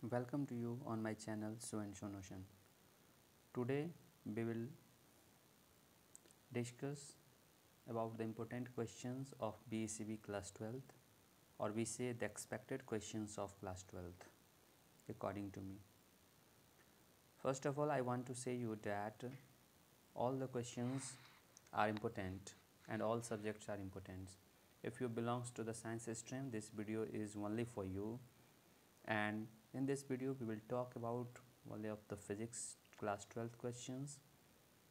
Welcome to you on my channel Show and Show Notion. Today we will discuss about the important questions of BECB class 12th, or we say the expected questions of class 12th according to me. First of all, I want to say you that all the questions are important and all subjects are important. If you belongs to the science stream, this video is only for you. And in this video we will talk about only of the physics class 12th questions,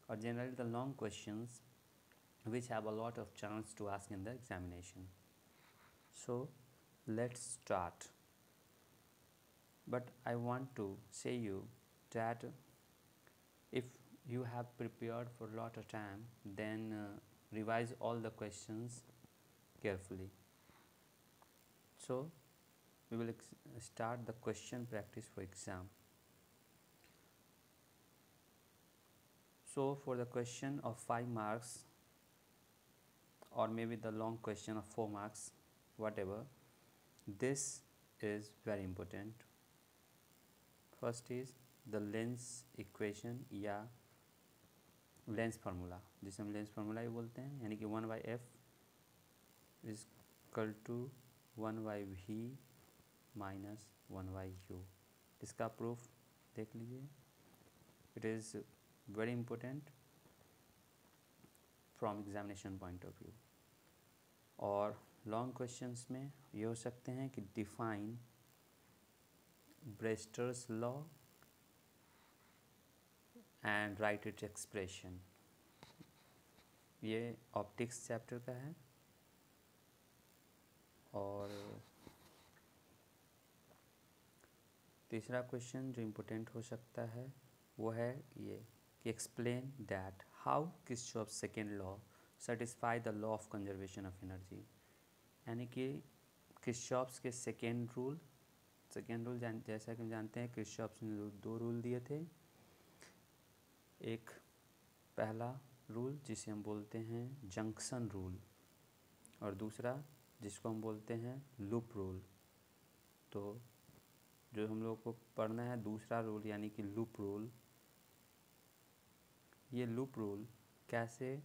or generally the long questions which have a lot of chance to ask in the examination. So let's start. But I want to say you that if you have prepared for a lot of time, then revise all the questions carefully. So we will start the question practice for exam. So for the question of 5 marks, or maybe the long question of 4 marks, whatever, this is very important. First is the lens equation या lens formula, जिसे हम lens formula ही बोलते हैं, यानी कि 1/f is equal to 1/v minus 1/u. इसका proof देख लीजिए. It is very important from examination point of view. और लॉन्ग क्वेश्चंस में ये हो सकते हैं कि define Brewster's law and write it expression. ये ऑप्टिक्स चैप्टर का है. और तीसरा क्वेश्चन जो इम्पोर्टेंट हो सकता है वो है ये कि explain that how Kirchhoff second law satisfy the law of conservation of energy. यानी कि किरचॉफ के सेकेंड रूल जैसा कि हम जानते हैं, किरचॉफ ने 2 रूल दिए थे. एक पहला रूल जिसे हम बोलते हैं जंक्शन रूल, और दूसरा जिसको हम बोलते हैं लूप रूल. तो जो हम लोग को पढ़ना है दूसरा रूल यानी कि लूप रूल. ये लूप रूल कैसे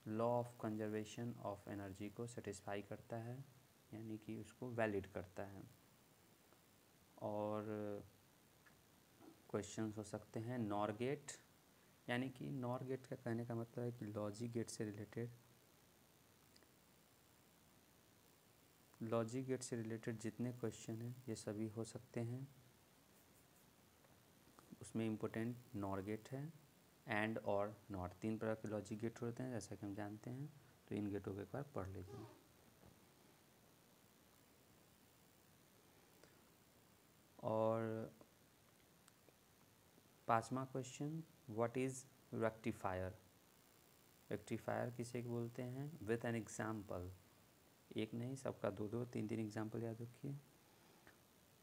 law of conservation of energy को सेटिस्फाई करता है, यानी कि उसको वैलिड करता है. और क्वेश्चंस हो सकते हैं नॉर गेट, यानी कि नॉर गेट का कहने का मतलब है कि लॉजिक गेट से रिलेटेड जितने क्वेश्चन हैं ये सभी हो सकते हैं. उसमें इम्पोर्टेंट नॉर गेट है, एंड और नॉट. 3 प्रकार के लॉजिक गेट होते हैं जैसा कि हम जानते हैं. तो इन गेटों को एक बार पढ़ लीजिए. और 5वां question, what is rectifier. Rectifier किसे बोलते हैं विथ एन एग्जाम्पल. एक नहीं, सबका 2-2 3-3 एग्जाम्पल याद रखिए.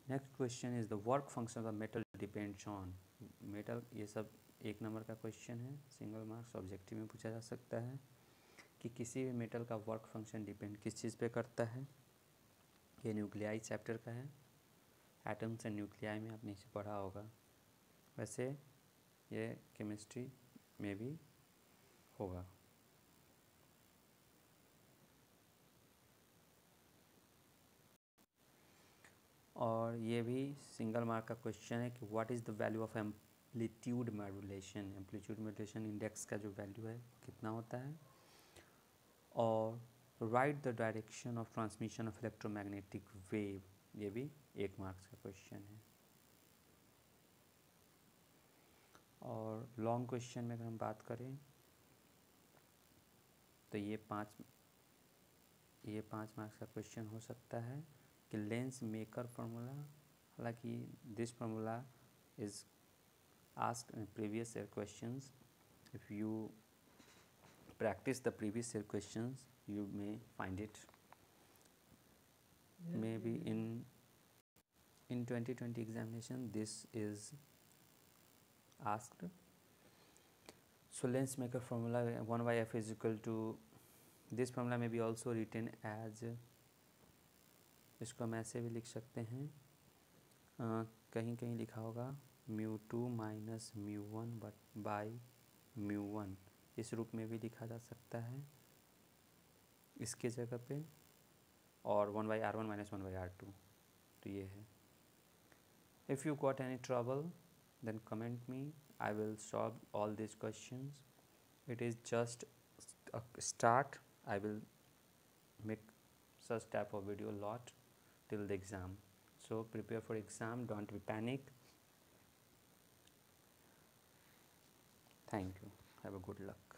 Next question is the work function of the metal depends on. Metal, ये सब 1 नंबर का क्वेश्चन है. सिंगल मार्क्स ऑब्जेक्टिव में पूछा जा सकता है कि किसी भी मेटल का वर्क फंक्शन डिपेंड किस चीज़ पे करता है. ये न्यूक्लियाई चैप्टर का है. एटम्स एंड न्यूक्लियाई में आपने इसे पढ़ा होगा. वैसे ये केमिस्ट्री में भी होगा. और ये भी सिंगल मार्क का क्वेश्चन है कि what is the value of amplitude modulation. Amplitude modulation index का जो वैल्यू है कितना होता है. और right the direction of transmission of electromagnetic wave. ये भी 1 मार्क्स का क्वेश्चन है. और लॉन्ग क्वेश्चन में अगर हम बात करें तो ये 5 मार्क्स का क्वेश्चन हो सकता है कि लेंस मेकर फार्मूला. हालांकि this formula is asked in previous year questions. If you practice the previous year questions you may find it. Maybe in 2020 examination this is asked. So lens maker formula 1/f is equal to, this formula may be also written as, इसको हम ऐसे भी लिख सकते हैं कहीं कहीं लिखा होगा μ2 माइनस μ1 बाई μ1, इस रूप में भी लिखा जा सकता है इसके जगह पे, और 1/r1 माइनस 1/r2, तो ये है। If you got any trouble then comment me, I will solve all these questions. It is just a start. I will make such type of video lot till the exam, so prepare for exam, don't be panic. Thank you, have a good luck.